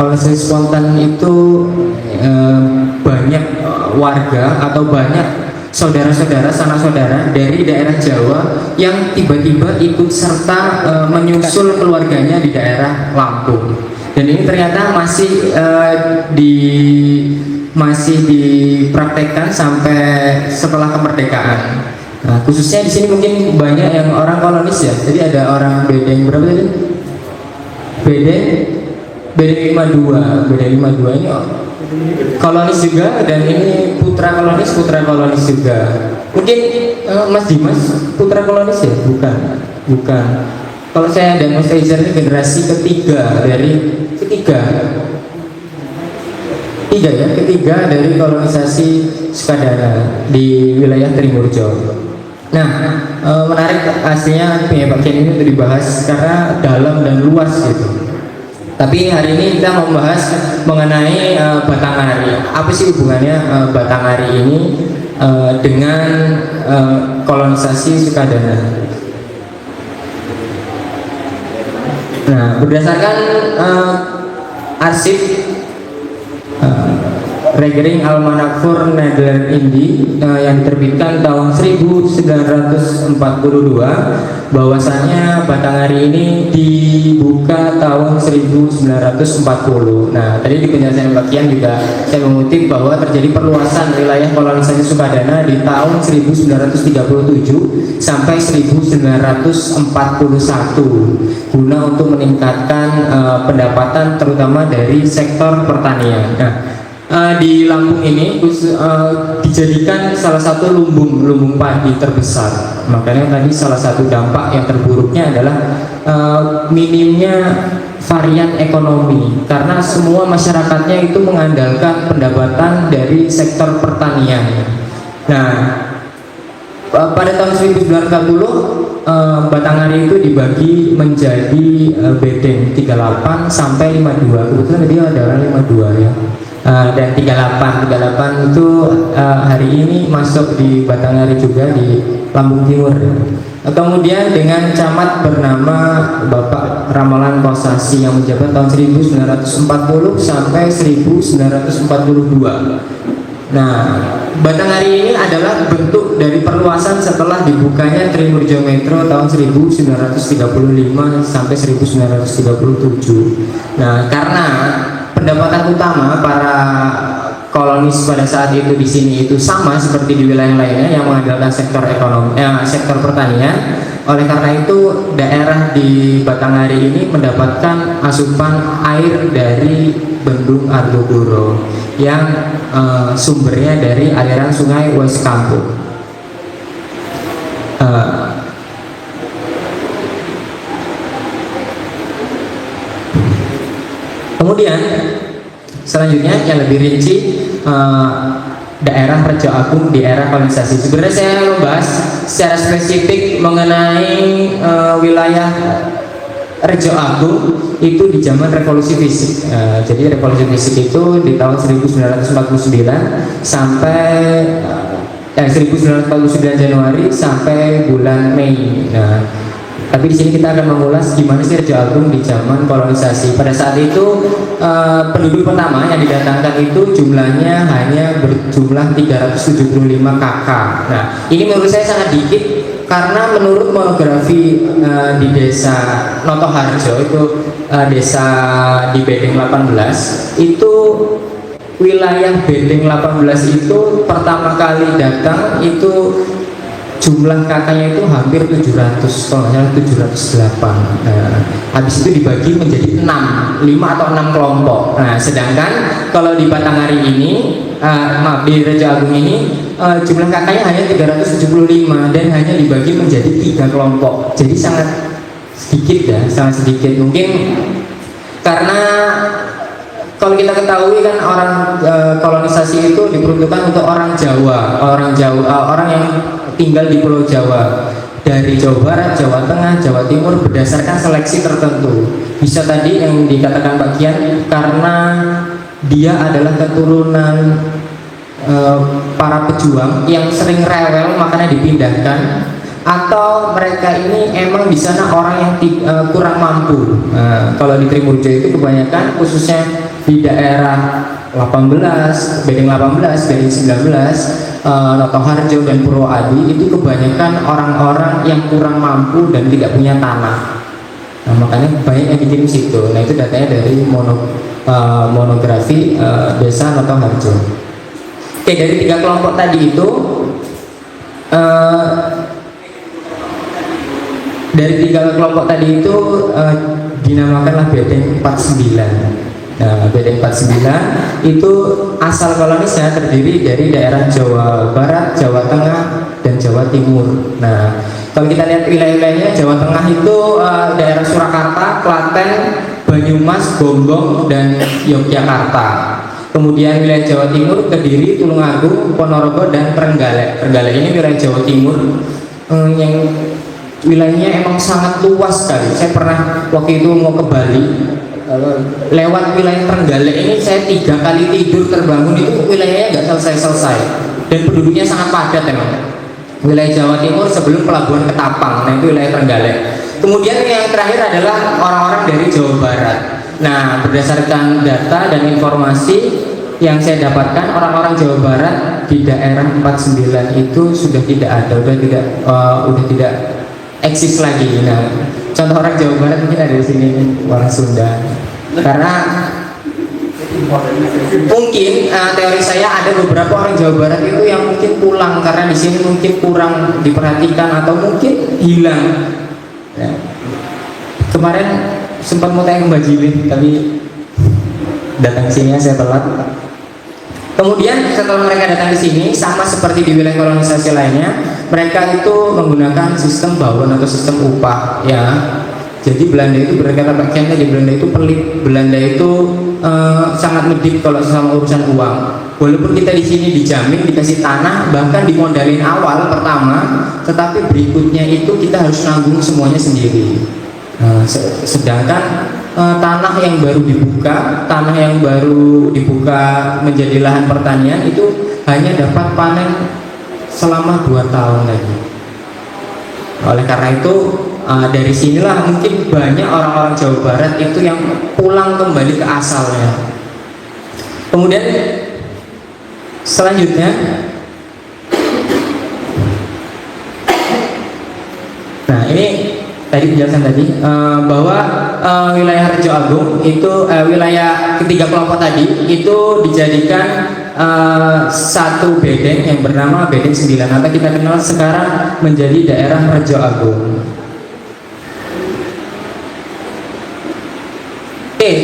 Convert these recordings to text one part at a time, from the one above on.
kolonisasi spontan itu banyak warga atau banyak saudara-saudara, sanak saudara dari daerah Jawa yang tiba-tiba ikut serta menyusul keluarganya di daerah Lampung. Dan ini ternyata masih dipraktekkan sampai setelah kemerdekaan. Nah, khususnya di sini mungkin banyak yang orang kolonis ya. Jadi ada orang Bedeng berapa tadi? Bedeng 52 ini kolonis juga, dan ini putra kolonis juga. Mungkin Mas Dimas putra kolonis ya? Bukan. Kalau saya dan Mas Eizer ini generasi ketiga dari kolonisasi Sukadana di wilayah Trimurjo. Nah, menarik aslinya bagian ini untuk dibahas karena dalam dan luas gitu. Tapi hari ini kita membahas mengenai Batanghari. Apa sih hubungannya Batanghari ini dengan kolonisasi Sukadana? Nah, berdasarkan arsip Regering Almanakfur Nederland Indi yang diterbitkan tahun 1942, bahwasanya Batanghari ini dibuka tahun 1940. Nah, tadi di penjelasan bagian juga saya mengutip bahwa terjadi perluasan wilayah kolonisasi Sukadana di tahun 1937 sampai 1941 guna untuk meningkatkan pendapatan terutama dari sektor pertanian. Nah, di Lampung ini dijadikan salah satu lumbung padi terbesar. Makanya tadi salah satu dampak yang terburuknya adalah minimnya varian ekonomi, karena semua masyarakatnya itu mengandalkan pendapatan dari sektor pertanian. Nah, pada tahun 1940 Batanghari itu dibagi menjadi bedeng 38 sampai 52. Kebetulan dia ada orang 52 ya. Dan 38 itu hari ini masuk di Batanghari juga di Lampung Timur. Kemudian dengan camat bernama Bapak Ramalan Kosasi yang menjabat tahun 1940 sampai 1942. Nah, Batanghari ini adalah bentuk dari perluasan setelah dibukanya Trimurjo Metro tahun 1935 sampai 1937. Nah, karena pendapatan utama para kolonis pada saat itu di sini itu sama seperti di wilayah lainnya yang mengandalkan sektor ekonomi, sektor pertanian. Oleh karena itu daerah di Batanghari ini mendapatkan asupan air dari Bendung Argopuro yang sumbernya dari aliran sungai West Kampung. Kemudian selanjutnya yang lebih rinci daerah Rejo Agung di era kolonisasi. Sebenarnya saya membahas secara spesifik mengenai wilayah Rejo Agung itu di zaman revolusi fisik. Jadi revolusi fisik itu di tahun 1949 sampai 1949 Januari sampai bulan Mei. Nah, tapi di sini kita akan mengulas gimana sih Rejo Agung di zaman kolonisasi. Pada saat itu penduduk pertama yang didatangkan itu jumlahnya hanya berjumlah 375 kakak. Nah, ini menurut saya sangat dikit karena menurut monografi di desa Notoharjo itu desa di Bedeng 18 itu wilayah Bedeng 18 itu pertama kali datang itu jumlah kakaknya itu hampir 700, kalau nggak salah 708. Habis itu dibagi menjadi 5 atau 6 kelompok. Nah, sedangkan kalau di Batanghari ini, di Rejo Agung ini jumlah kakaknya hanya 375 dan hanya dibagi menjadi 3 kelompok. Jadi sangat sedikit ya, sangat sedikit. Mungkin karena kalau kita ketahui kan orang kolonisasi itu diperuntukkan untuk orang Jawa, orang yang tinggal di Pulau Jawa, dari Jawa Barat, Jawa Tengah, Jawa Timur berdasarkan seleksi tertentu. Bisa tadi yang dikatakan Pak Kian karena dia adalah keturunan para pejuang yang sering rewel makanya dipindahkan, atau mereka ini emang di sana orang yang kurang mampu. Kalau di Trimurjo itu kebanyakan khususnya di daerah 18, Bedeng 18, Bedeng 19, Notoharjo dan Purwoadi itu kebanyakan orang-orang yang kurang mampu dan tidak punya tanah. Nah, makanya banyak yang dikirim situ. Nah, itu datanya dari monografi desa Notoharjo. Oke, dari 3 kelompok tadi itu dinamakanlah Bedeng 49. Nah, Bedeng 49 itu asal kolonisnya terdiri dari daerah Jawa Barat, Jawa Tengah, dan Jawa Timur. Nah, kalau kita lihat wilayah-wilayahnya, Jawa Tengah itu daerah Surakarta, Klaten, Banyumas, Gombong, dan Yogyakarta. Kemudian wilayah Jawa Timur, Kediri, Tulungagung, Ponorogo, dan Trenggalek. Trenggalek ini wilayah Jawa Timur yang wilayahnya emang sangat luas sekali. Saya pernah waktu itu mau ke Bali, lewat wilayah Trenggalek ini saya 3 kali tidur terbangun, itu wilayahnya nggak selesai-selesai dan penduduknya sangat padat emang. Wilayah Jawa Timur sebelum pelabuhan Ketapang, nah itu wilayah Trenggalek. Kemudian yang terakhir adalah orang-orang dari Jawa Barat. Nah, berdasarkan data dan informasi yang saya dapatkan, orang-orang Jawa Barat di daerah 49 itu sudah tidak ada, udah tidak eksis lagi. Nah, contoh orang Jawa Barat mungkin ada di sini, orang Sunda. Karena mungkin teori saya ada beberapa orang Jawa Barat itu yang mungkin pulang karena di sini mungkin kurang diperhatikan atau mungkin hilang. Ya. Kemarin sempat mau tanya ke Mbak Jilin, tapi datang ke sini saya telat. Kemudian setelah mereka datang ke sini, sama seperti di wilayah kolonisasi lainnya, mereka itu menggunakan sistem bawon atau sistem upah, ya. Jadi Belanda itu berkata pakaiannya, di Belanda itu pelit, Belanda itu sangat medit kalau sama urusan uang. Walaupun kita di sini dijamin dikasih tanah, bahkan dimodalin awal pertama, tetapi berikutnya itu kita harus nanggung semuanya sendiri. Sedangkan tanah yang baru dibuka menjadi lahan pertanian itu hanya dapat panen selama 2 tahun lagi. Oleh karena itu dari sinilah mungkin banyak orang-orang Jawa Barat itu yang pulang kembali ke asalnya. Kemudian selanjutnya nah ini tadi penjelasan tadi bahwa wilayah Harjo Agung itu wilayah ketiga kelompok tadi itu dijadikan satu bedeng yang bernama Bedeng 9 atau kita kenal sekarang menjadi daerah Harjo Agung. Oke,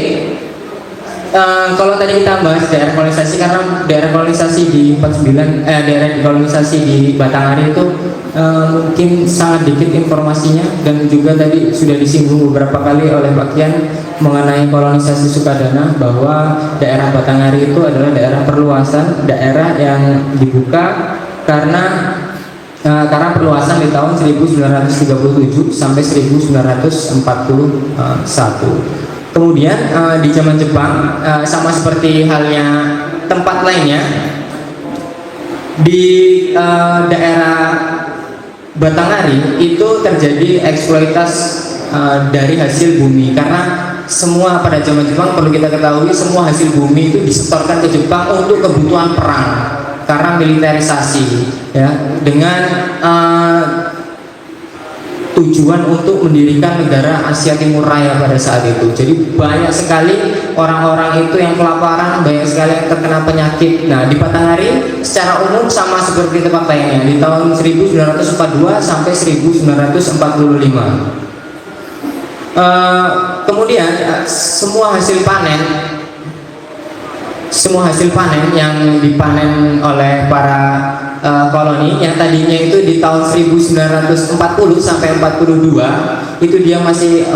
kalau tadi kita bahas daerah kolonisasi, karena daerah kolonisasi di 49 daerah kolonisasi di Batanghari itu mungkin sangat dikit informasinya, dan juga tadi sudah disinggung beberapa kali oleh Pak Kian mengenai kolonisasi Sukadana bahwa daerah Batanghari itu adalah daerah perluasan, daerah yang dibuka karena perluasan di tahun 1937 sampai 1941. Kemudian di zaman Jepang sama seperti halnya tempat lainnya di daerah Batanghari itu terjadi eksploitasi dari hasil bumi, karena semua pada zaman Jepang perlu kita ketahui semua hasil bumi itu disetorkan ke Jepang untuk kebutuhan perang karena militerisasi, ya, dengan tujuan untuk mendirikan negara Asia Timur Raya pada saat itu. Jadi banyak sekali orang-orang itu yang kelaparan, banyak sekali yang terkena penyakit. Nah, di Batanghari secara umum sama seperti tempat lainnya di tahun 1942 sampai 1945. Kemudian semua hasil panen yang dipanen oleh para koloni yang tadinya itu di tahun 1940 sampai 42 itu dia masih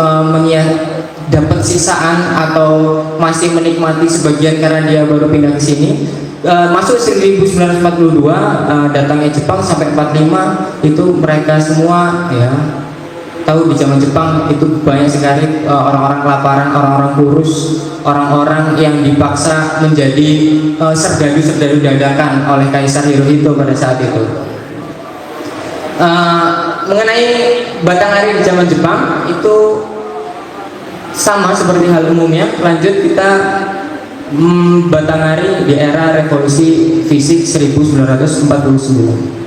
dapat sisaan atau masih menikmati sebagian karena dia baru pindah ke sini. Masuk 1942 datangnya Jepang sampai 45 itu mereka semua, ya, tahu di zaman Jepang itu banyak sekali orang-orang kelaparan, orang-orang kurus, orang-orang yang dipaksa menjadi serdadu-serdadu dadakan oleh Kaisar Hirohito pada saat itu. Mengenai Batanghari di zaman Jepang itu sama seperti hal umumnya. Lanjut kita Batanghari di era revolusi fisik 1949.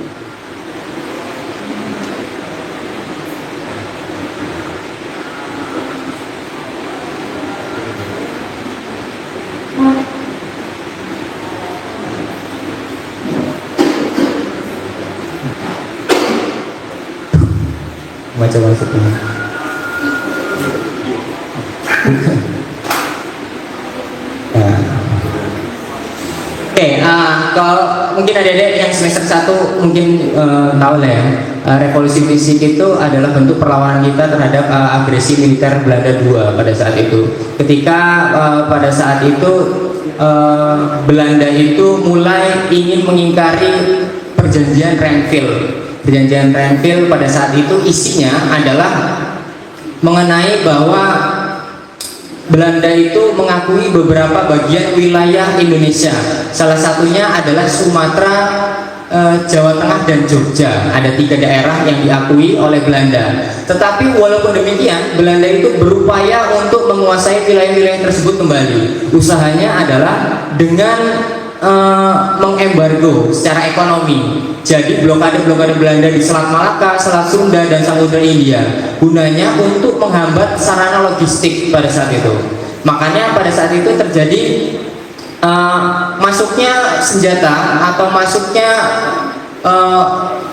Macam-macam. Kalau mungkin adik-adik yang semester 1 mungkin tahu lah ya, revolusi fisik itu adalah bentuk perlawanan kita terhadap agresi militer Belanda II pada saat itu. Ketika pada saat itu Belanda itu mulai ingin mengingkari perjanjian Renville. Perjanjian Renville pada saat itu isinya adalah mengenai bahwa Belanda itu mengakui beberapa bagian wilayah Indonesia. Salah satunya adalah Sumatera, Jawa Tengah, dan Jogja. Ada 3 daerah yang diakui oleh Belanda. Tetapi walaupun demikian, Belanda itu berupaya untuk menguasai wilayah-wilayah tersebut kembali. Usahanya adalah dengan mengembargo secara ekonomi. Jadi blokade-blokade Belanda di Selat Malaka, Selat Sunda, dan Samudra India gunanya untuk menghambat sarana logistik pada saat itu. Makanya pada saat itu terjadi masuknya senjata atau masuknya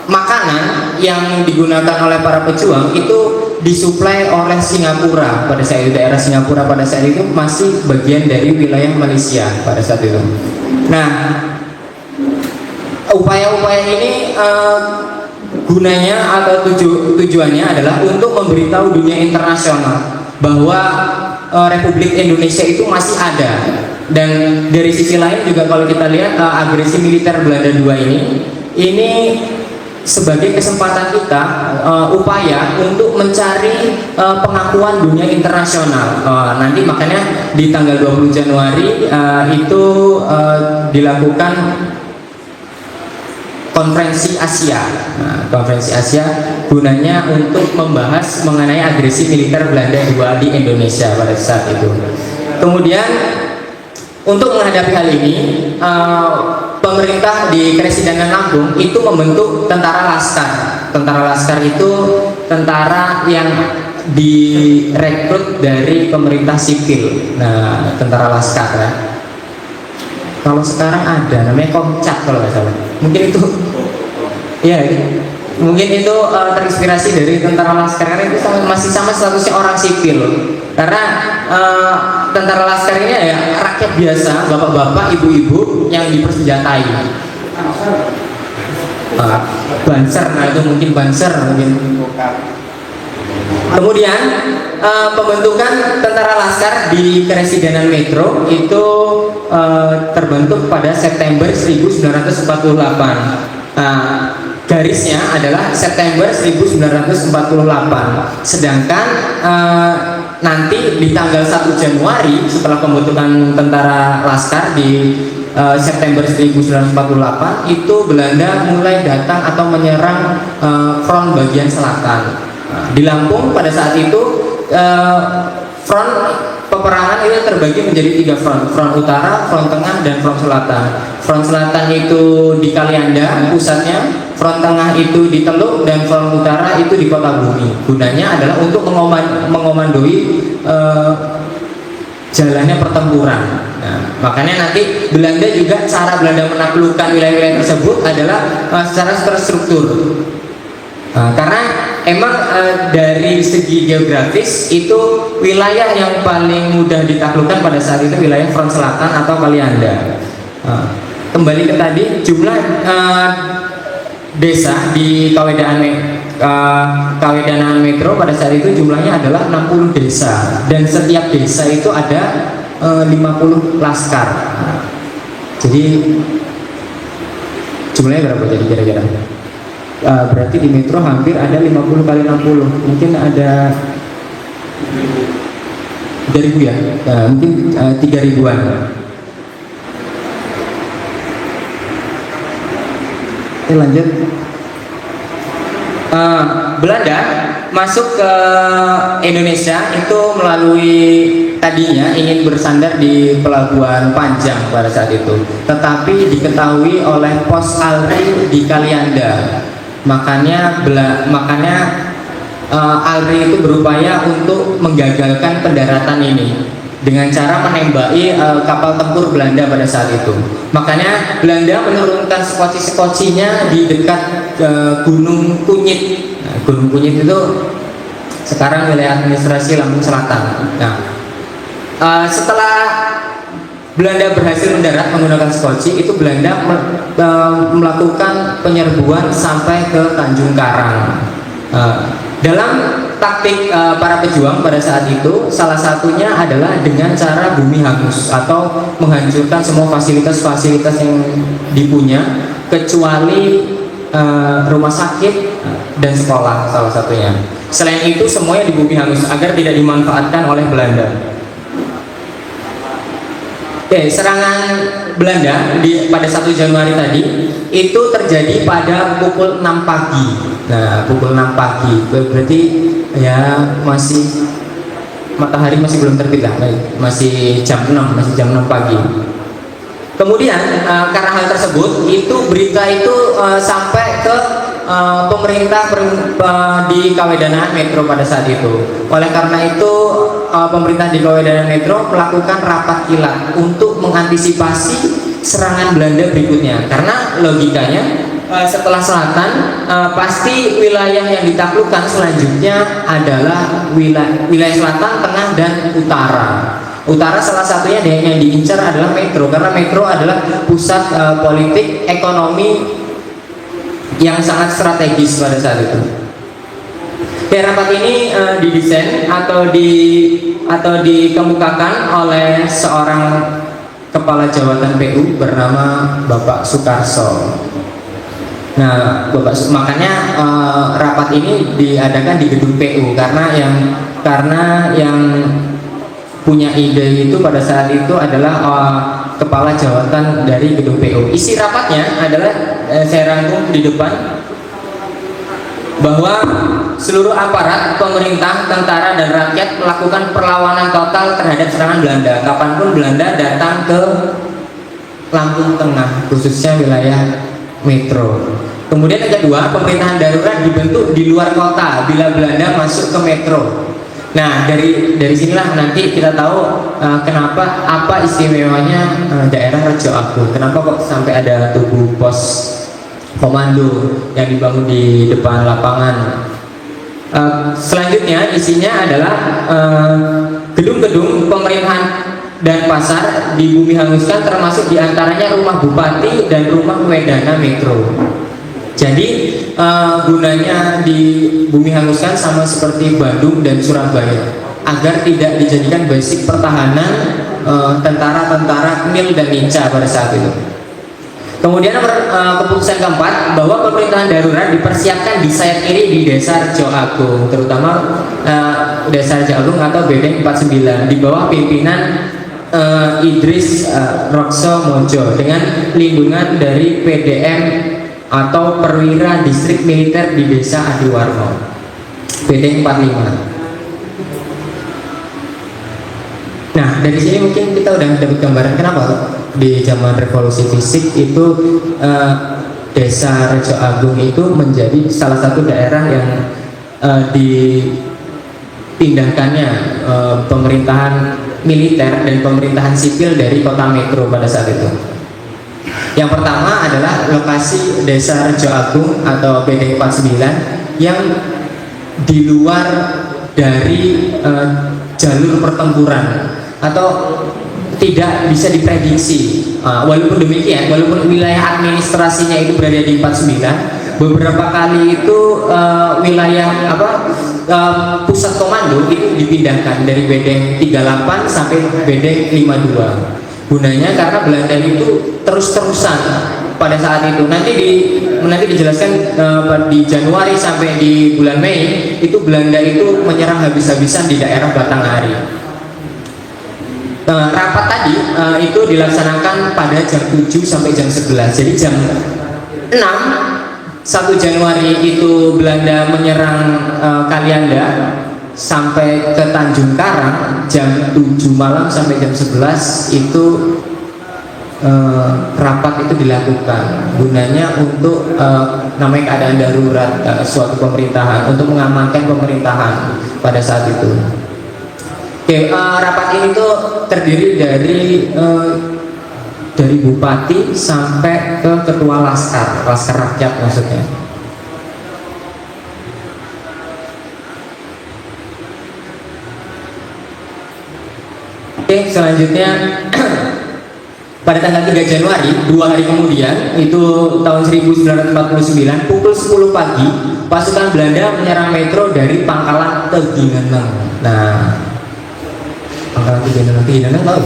makanan yang digunakan oleh para pejuang itu disuplai oleh Singapura pada saat itu. Daerah Singapura pada saat itu masih bagian dari wilayah Malaysia pada saat itu. Nah, upaya-upaya ini gunanya atau tujuannya adalah untuk memberitahu dunia internasional bahwa Republik Indonesia itu masih ada. Dan dari sisi lain juga kalau kita lihat agresi militer Belanda II ini sebagai kesempatan kita upaya untuk mencari pengakuan dunia internasional. Nanti makanya di tanggal 20 Januari itu dilakukan konferensi Asia. Konferensi Asia gunanya untuk membahas mengenai agresi militer Belanda II di Indonesia pada saat itu. Kemudian untuk menghadapi hal ini, pemerintah di Kresidenan Lampung itu membentuk tentara laskar. Tentara laskar itu tentara yang direkrut dari pemerintah sipil. Nah, tentara laskar ya. Kalau sekarang ada namanya Komcat kalau nggak salah. Mungkin itu, ya, mungkin itu terinspirasi dari tentara laskar karena itu masih sama statusnya orang sipil. Karena tentara laskar ini ya rakyat biasa, bapak-bapak, ibu-ibu yang dipersenjatai. Banser, nah itu mungkin banser mungkin. Kemudian pembentukan tentara laskar di Kresidenan Metro itu terbentuk pada September 1948. Garisnya adalah September 1948. Sedangkan nanti di tanggal 1 Januari setelah pembentukan tentara laskar di September 1948 itu Belanda mulai datang atau menyerang front bagian selatan. Di Lampung pada saat itu front peperangan itu terbagi menjadi 3 front. Front utara, front tengah, dan front selatan. Front selatan itu di Kalianda pusatnya, front tengah itu di Teluk, dan front utara itu di Kota Bumi. Gunanya adalah untuk mengomandoi jalannya pertempuran. Nah, makanya nanti Belanda juga cara Belanda menaklukkan wilayah-wilayah tersebut adalah secara terstruktur. Karena emang dari segi geografis itu wilayah yang paling mudah ditaklukkan pada saat itu wilayah front selatan atau Kalianda. Kembali ke tadi, jumlah desa di Kawedanan Metro pada saat itu jumlahnya adalah 60 desa, dan setiap desa itu ada 50 laskar. Jadi jumlahnya berapa jadi kira-kira? Berarti di Metro hampir ada 50 kali 60, mungkin ada 3.000 ya, mungkin 3.000-an. Oke, lanjut. Belanda masuk ke Indonesia itu melalui tadinya ingin bersandar di Pelabuhan Panjang pada saat itu, tetapi diketahui oleh pos ALRI di Kalianda. Makanya ALRI itu berupaya untuk menggagalkan pendaratan ini dengan cara menembaki kapal tempur Belanda pada saat itu. Makanya Belanda menurunkan sekoci-sekocinya di dekat Gunung Kunyit. Nah, Gunung Kunyit itu sekarang wilayah administrasi Lampung Selatan. Nah, setelah Belanda berhasil mendarat menggunakan skoci, itu Belanda melakukan penyerbuan sampai ke Tanjung Karang. Dalam taktik para pejuang pada saat itu, salah satunya adalah dengan cara bumi hangus atau menghancurkan semua fasilitas-fasilitas yang dipunya, kecuali rumah sakit dan sekolah salah satunya. Selain itu semuanya dibumi hangus agar tidak dimanfaatkan oleh Belanda. Oke, serangan Belanda pada 1 Januari tadi itu terjadi pada pukul 6 pagi. Nah, pukul 6 pagi berarti ya masih matahari masih belum terbit lah, masih jam 6 pagi. Kemudian karena hal tersebut itu berita itu sampai ke pemerintah di Kawedanan Metro pada saat itu. Oleh karena itu pemerintah di Kawedanan Metro melakukan rapat kilat untuk mengantisipasi serangan Belanda berikutnya. Karena logikanya setelah selatan pasti wilayah yang ditaklukkan selanjutnya adalah wilayah selatan, tengah, dan utara. Utara salah satunya yang diincar adalah Metro, karena Metro adalah pusat politik ekonomi yang sangat strategis pada saat itu. Ya, rapat ini didesain atau dikemukakan oleh seorang kepala jabatan PU bernama Bapak Sukarso. Nah, makanya rapat ini diadakan di gedung PU karena yang punya ide itu pada saat itu adalah kepala jawatan dari gedung PU. Isi rapatnya adalah saya rangkum di depan bahwa seluruh aparat pemerintah, tentara, dan rakyat melakukan perlawanan total terhadap serangan Belanda kapanpun Belanda datang ke Lampung Tengah, khususnya wilayah Metro. Kemudian yang kedua, pemerintahan darurat dibentuk di luar kota bila Belanda masuk ke Metro. Nah, dari sinilah nanti kita tahu kenapa, apa istimewanya daerah Rejo Agung, kenapa kok sampai ada tubuh pos komando yang dibangun di depan lapangan. Selanjutnya isinya adalah gedung-gedung pemerintahan dan pasar di bumi hanguskan, termasuk diantaranya rumah bupati dan rumah Wedana Metro. Jadi gunanya di bumi hanguskan sama seperti Bandung dan Surabaya, agar tidak dijadikan basic pertahanan tentara-tentara Mil dan Minca pada saat itu. Kemudian keputusan keempat, bahwa pemerintahan darurat dipersiapkan di sayap kiri di Desa Rejo Agung, terutama Desa Rejo Agung atau Bedeng 49 di bawah pimpinan Idris Rokso Mojo dengan lindungan dari PDM atau Perwira Distrik Militer di Desa Adiwarno, Bedeng 45. Nah, dari sini mungkin kita udah dapat gambaran kenapa di zaman revolusi fisik itu Desa Rejo Agung itu menjadi salah satu daerah yang dipindahkannya pemerintahan militer dan pemerintahan sipil dari kota Metro pada saat itu. Yang pertama adalah lokasi Desa Rejo Agung atau Bedeng 49 yang di luar dari jalur pertempuran atau tidak bisa diprediksi. Walaupun demikian, walaupun wilayah administrasinya itu berada di 49, beberapa kali itu wilayah pusat komando itu dipindahkan dari Bedeng 38 sampai Bedeng 52. Gunanya karena Belanda itu terus-terusan pada saat itu. Nanti dijelaskan di Januari sampai di bulan Mei itu Belanda itu menyerang habis-habisan di daerah Batanghari. Rapat tadi itu dilaksanakan pada jam 7 sampai jam 11. Jadi jam 6 1 Januari itu Belanda menyerang Kalianda. sampai ke Tanjung Karang jam 7 malam sampai jam 11 itu rapat itu dilakukan gunanya untuk namanya keadaan darurat suatu pemerintahan untuk mengamankan pemerintahan pada saat itu. Oke, rapat ini tuh terdiri dari bupati sampai ke ketua laskar rakyat maksudnya. Oke, selanjutnya pada tanggal 3 Januari, 2 hari kemudian, itu tahun 1949, pukul 10 pagi, pasukan Belanda menyerang Metro dari Pangkalan Tegineneng. Nah, Pangkalan Tegineneng tahu?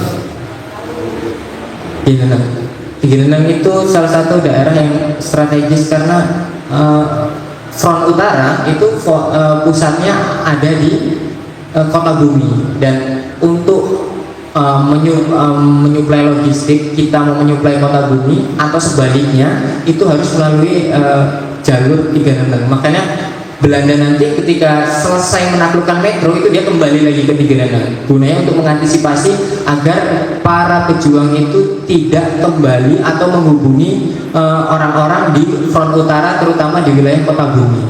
Tegineneng itu salah satu daerah yang strategis karena front utara itu pusatnya ada di Kota Bumi, dan untuk menyuplai logistik, kita mau menyuplai Kota Bumi atau sebaliknya itu harus melalui jalur Tegineneng. Makanya Belanda nanti ketika selesai menaklukkan Metro itu dia kembali lagi ke Tegineneng, gunanya untuk mengantisipasi agar para pejuang itu tidak kembali atau menghubungi orang-orang di front utara, terutama di wilayah Kota Bumi.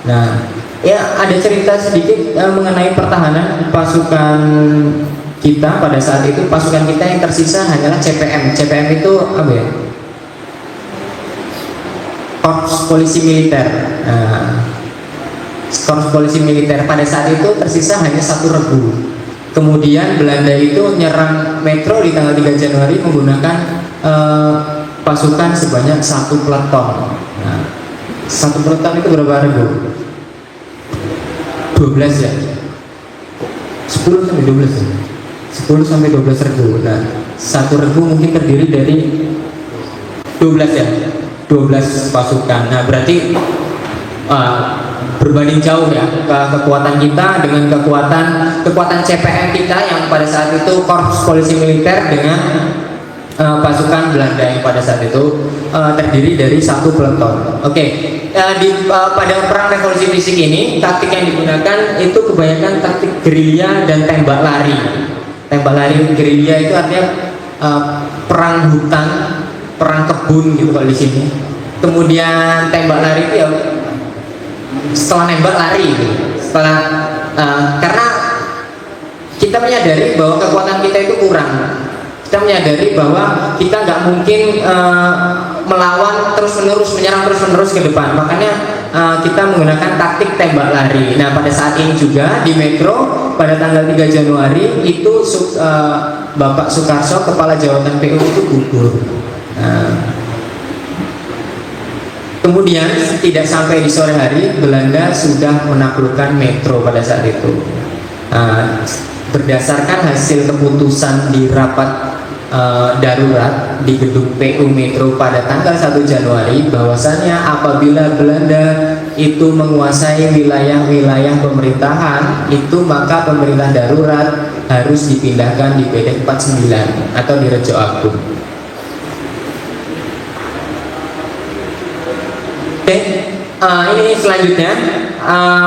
Nah, ya ada cerita sedikit mengenai pertahanan pasukan kita pada saat itu. Pasukan kita yang tersisa hanyalah CPM. CPM itu apa ya? Korps Polisi Militer. Korps Polisi Militer pada saat itu tersisa hanya 1 regu. Kemudian Belanda itu nyerang Metro di tanggal 3 Januari menggunakan pasukan sebanyak 1 peleton. Nah, 1 peleton itu berapa regu? 12 ya? 10 sampai 12 ya? 10 sampai 12 regu. Nah, 1 regu mungkin terdiri dari 12 ya, 12 pasukan. Nah, berarti berbanding jauh ya kekuatan kita dengan kekuatan CPM kita yang pada saat itu Korps Polisi Militer dengan pasukan Belanda yang pada saat itu terdiri dari 1 peleton. Oke, pada perang revolusi fisik ini taktik yang digunakan itu kebanyakan taktik gerilya dan tembak lari. Tembak lari gerilya itu artinya perang hutan, perang kebun gitu kalau di sini. Kemudian tembak lari itu ya setelah nembak lari gitu. Karena kita menyadari bahwa kekuatan kita itu kurang. Kita menyadari bahwa kita nggak mungkin melawan terus-menerus, menyerang terus-menerus ke depan. Makanya kita menggunakan taktik tembak lari. Nah, pada saat ini juga di Metro pada tanggal 3 Januari itu Bapak Sukarso, Kepala Jawatan PU itu gugur. Kemudian tidak sampai di sore hari Belanda sudah menaklukkan Metro pada saat itu. Berdasarkan hasil keputusan di rapat darurat di gedung PU Metro pada tanggal 1 Januari bahwasannya apabila Belanda itu menguasai wilayah-wilayah pemerintahan itu maka pemerintah darurat harus dipindahkan di PD 49 atau di Rejo Agung. Oke, ini selanjutnya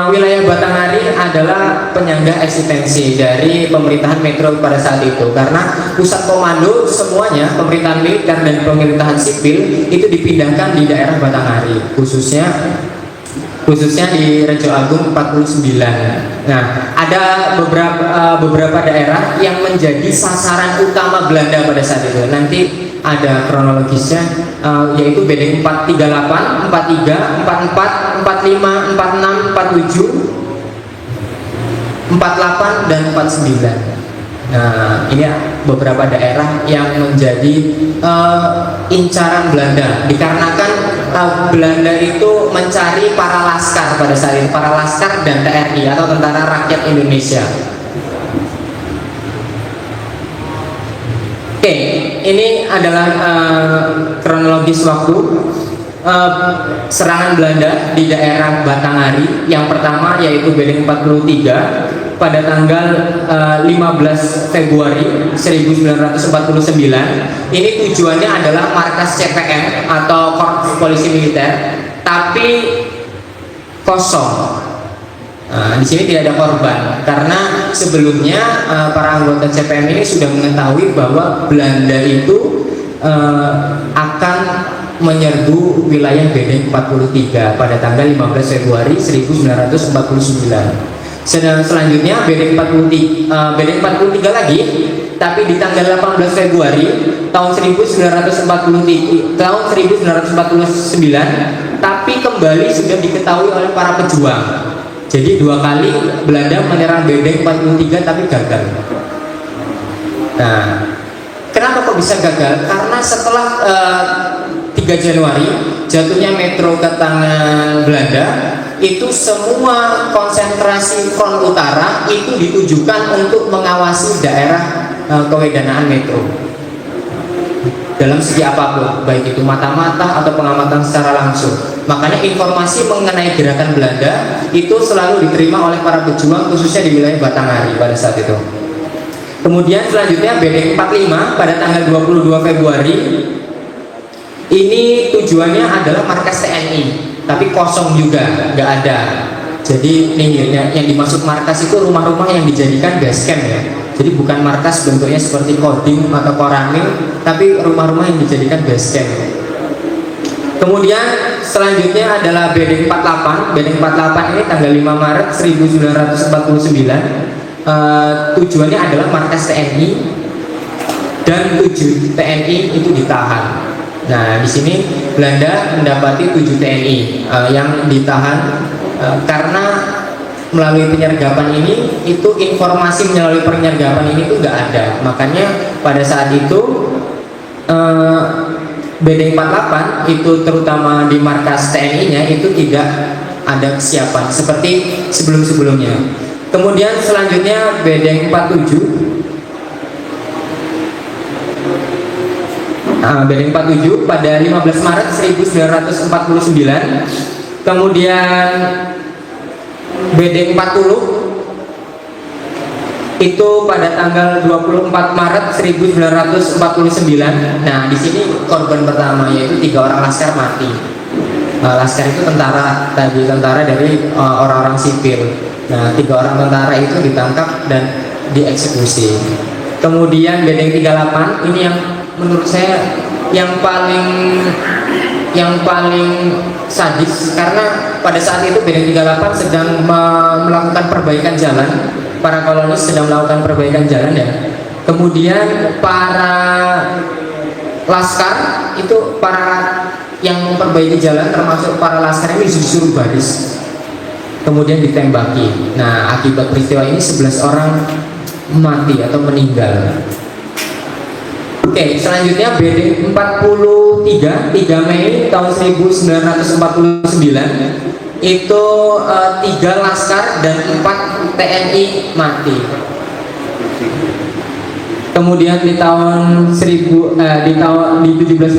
wilayah Batanghari adalah penyangga eksistensi dari pemerintahan Metro pada saat itu karena pusat komando semuanya pemerintahan militer dan pemerintahan sipil itu dipindahkan di daerah Batanghari, khususnya di Rejo Agung 49. Nah, ada beberapa daerah yang menjadi sasaran utama Belanda pada saat itu. Nanti ada kronologisnya, yaitu BD 438, 43, 44, 45, 46, 47, 48 dan 49. Nah, ini beberapa daerah yang menjadi incaran Belanda dikarenakan Belanda itu mencari para laskar pada saat itu, para laskar dan TRI atau Tentara Rakyat Indonesia. Oke, ini adalah kronologis waktu serangan Belanda di daerah Batanghari. Yang pertama yaitu BD 43 pada tanggal 15 Februari 1949. Ini tujuannya adalah markas CPM atau Korps Polisi Militer, tapi kosong. Di sini tidak ada korban karena sebelumnya para anggota CPM ini sudah mengetahui bahwa Belanda itu akan menyerbu wilayah Bedeng 43 pada tanggal 15 Februari 1949. Selanjutnya Bedeng 43 lagi, tapi di tanggal 18 Februari tahun 1949, tapi kembali sudah diketahui oleh para pejuang. Jadi 2 kali Belanda menyerang Bedeng 43 tapi gagal. Nah, kenapa kok bisa gagal? Karena setelah 3 Januari jatuhnya metro ke tangan Belanda, itu semua konsentrasi front utara itu ditujukan untuk mengawasi daerah kewedanaan metro dalam segi apapun, baik itu mata-mata atau pengamatan secara langsung. Makanya informasi mengenai gerakan Belanda itu selalu diterima oleh para pejuang khususnya di wilayah Batanghari pada saat itu. Kemudian selanjutnya Bedeng 45 pada tanggal 22 Februari ini tujuannya adalah markas TNI, tapi kosong juga, nggak ada. Jadi nih yang dimaksud markas itu rumah-rumah yang dijadikan base camp ya. Jadi bukan markas bentuknya seperti Kodim atau Koramil, tapi rumah-rumah yang dijadikan base camp. Kemudian selanjutnya adalah Bedeng 48. Bedeng 48 ini tanggal 5 Maret 1949. Tujuannya adalah markas TNI dan 7 TNI itu ditahan. Nah, di sini Belanda mendapati 7 TNI yang ditahan karena melalui penyergapan ini, itu informasi melalui penyergapan ini tuh nggak ada. Makanya pada saat itu Bedeng 48 itu terutama di markas TNI-nya itu tidak ada kesiapan seperti sebelum-sebelumnya. Kemudian selanjutnya Bedeng 47. Bedeng 47 pada 15 Maret 1949. Kemudian Bedeng 40 itu pada tanggal 24 Maret 1949. Nah, di sini korban pertama yaitu 3 orang laskar mati. Laskar itu tentara dari orang-orang sipil. Nah, 3 orang tentara itu ditangkap dan dieksekusi. Kemudian Bedeng 38 ini yang menurut saya yang paling sadis, karena pada saat itu Bedeng 38 sedang melakukan perbaikan jalan. Para kolonis sedang melakukan perbaikan jalan ya. Kemudian para laskar itu, para yang memperbaiki jalan termasuk para laskar ini disuruh baris, kemudian ditembaki. Nah, akibat peristiwa ini 11 orang mati atau meninggal. Oke, selanjutnya Bedeng 43 3 Mei tahun 1949 itu 3 laskar dan 4 TNI mati. Kemudian di 17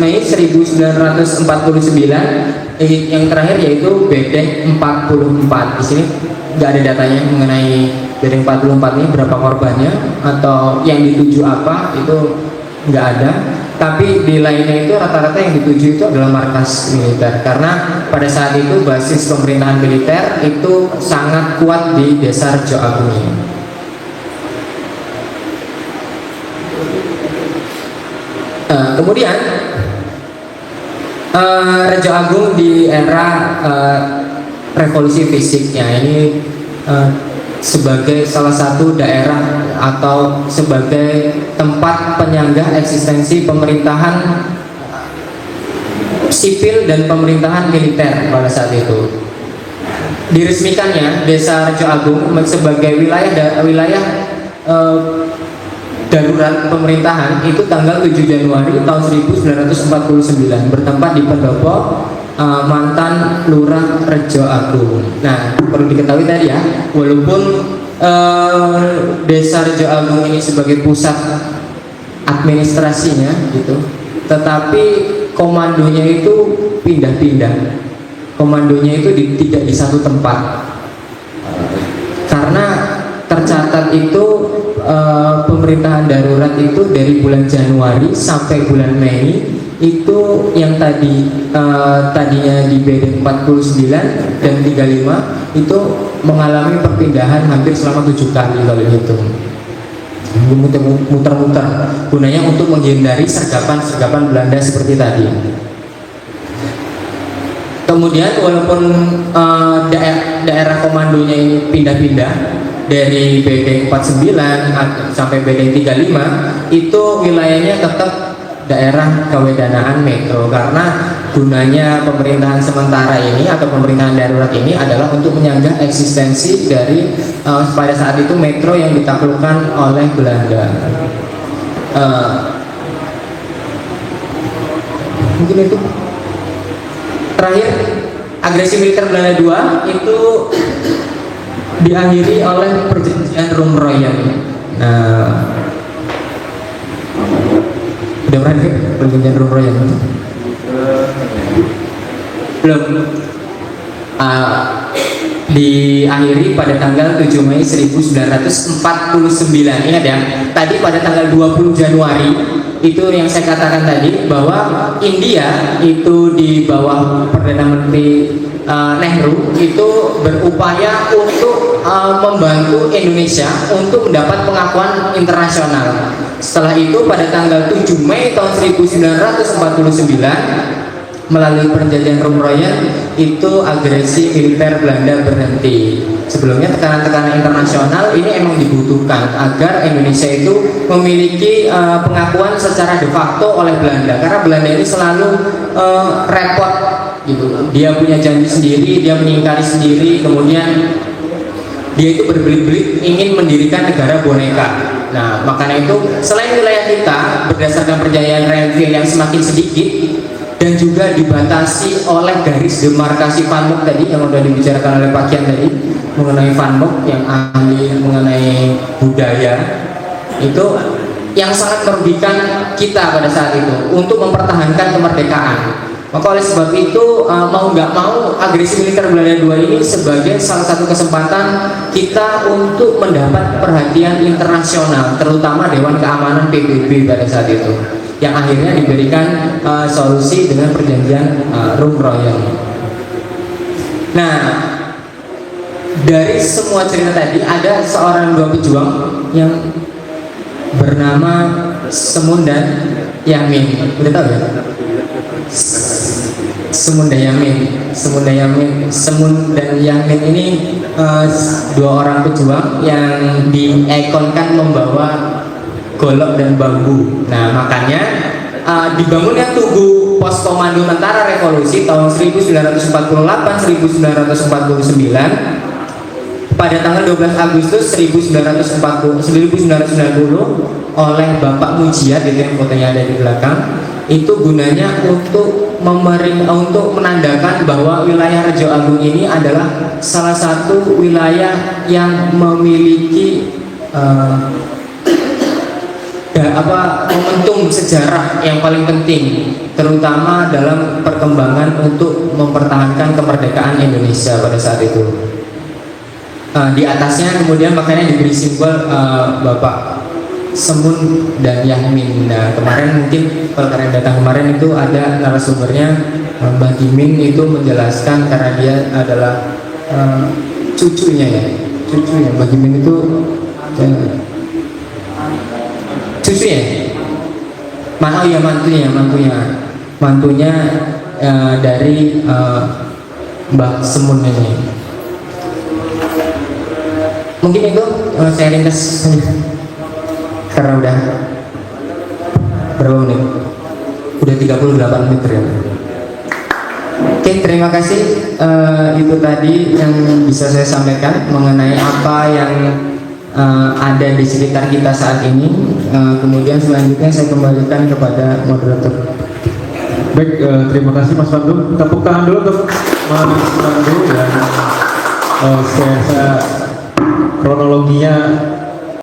Mei 1949 yang terakhir yaitu Bedeng 44. Di sini nggak ada datanya mengenai Bedeng 44 ini berapa korbannya atau yang dituju apa, itu nggak ada. Tapi di lainnya itu rata-rata yang dituju itu adalah markas militer, karena pada saat itu basis pemerintahan militer itu sangat kuat di Desa Rejo Agung ini. Kemudian Rejo Agung di era revolusi fisiknya ini sebagai salah satu daerah atau sebagai tempat penyanggah eksistensi pemerintahan sipil dan pemerintahan militer pada saat itu. Diresmikannya Desa Rejo Agung sebagai wilayah darurat pemerintahan itu tanggal 7 Januari tahun 1949 bertempat di pendopo mantan Lurah Rejo Agung. Nah, perlu diketahui tadi ya, walaupun Desa Rejo Agung ini sebagai pusat administrasinya gitu, tetapi komandonya itu pindah-pindah. Komandonya itu tidak di satu tempat, karena tercatat itu pemerintahan darurat itu dari bulan Januari sampai bulan Mei itu yang tadinya di BD 49 dan 35 itu mengalami perpindahan hampir selama 7 kali kalau dihitung, muter-muter, gunanya untuk menghindari sergapan Belanda seperti tadi. Kemudian walaupun daerah komandonya ini pindah-pindah dari BD 49 sampai BD 35, itu wilayahnya tetap daerah kewedanaan Metro, karena gunanya pemerintahan sementara ini atau pemerintahan darurat ini adalah untuk menyanggah eksistensi dari pada saat itu Metro yang ditaklukkan oleh Belanda. Mungkin itu terakhir, agresi militer Belanda II itu diakhiri oleh perjanjian Roem-Royen. Udah pernah dengar perjanjian Roem-Royen? Belum. Diakhiri pada tanggal 7 Mei 1949. Ingat ya, tadi pada tanggal 20 Januari itu yang saya katakan tadi bahwa India itu di bawah Perdana Menteri Nehru itu berupaya untuk membantu Indonesia untuk mendapat pengakuan internasional. Setelah itu pada tanggal 7 Mei tahun 1949 melalui perjanjian Roem-Royen itu agresi militer Belanda berhenti. Sebelumnya tekanan-tekanan internasional ini emang dibutuhkan agar Indonesia itu memiliki pengakuan secara de facto oleh Belanda, karena Belanda ini selalu repot gitu. Dia punya janji sendiri, dia mengingkari sendiri, kemudian dia itu berbelit-belit ingin mendirikan negara boneka. Nah, makanya itu selain wilayah kita berdasarkan perjanjian Renville yang semakin sedikit dan juga dibatasi oleh garis demarkasi Van Mook tadi yang sudah dibicarakan oleh Pak Kian tadi mengenai Van Mook yang ahli mengenai budaya, itu yang sangat merugikan kita pada saat itu untuk mempertahankan kemerdekaan. Maka oleh sebab itu mau nggak mau agresi militer Belanda II ini sebagai salah satu kesempatan kita untuk mendapat perhatian internasional, terutama Dewan Keamanan PBB pada saat itu, yang akhirnya diberikan solusi dengan perjanjian Roem-Royen. Nah, dari semua cerita tadi ada seorang dua pejuang yang bernama Semun dan Yamin. Udah tahu ya? Semun dan Yamin ini dua orang pejuang yang diikonkan membawa golok dan bambu. Nah, makanya dibangunnya Tugu Pos Komando Tentara Revolusi tahun 1948-1949 pada tanggal 12 Agustus 1990 oleh Bapak Mujiat, itu yang fotonya ada di belakang. Itu gunanya untuk menandakan bahwa wilayah Rejo Agung ini adalah salah satu wilayah yang memiliki momentum sejarah yang paling penting, terutama dalam perkembangan untuk mempertahankan kemerdekaan Indonesia pada saat itu. Di atasnya kemudian makanya diberi simbol Bapak Semun dan Yamin. Nah, kemarin mungkin kalau kalian datang kemarin itu ada narasumbernya Mbak Gimin itu menjelaskan karena dia adalah cucunya Mbak Gimin itu mantunya dari Mbak Semun ini. Mungkin itu saya ringkas karena udah berapa menit? Udah 38 menit ya. Oke, terima kasih. Itu tadi yang bisa saya sampaikan mengenai apa yang ada di sekitar kita saat ini. Kemudian selanjutnya saya kembalikan kepada moderator. Baik, terima kasih Mas Pandu. Tepuk tangan dulu untuk Mas Pandu dan saya kronologinya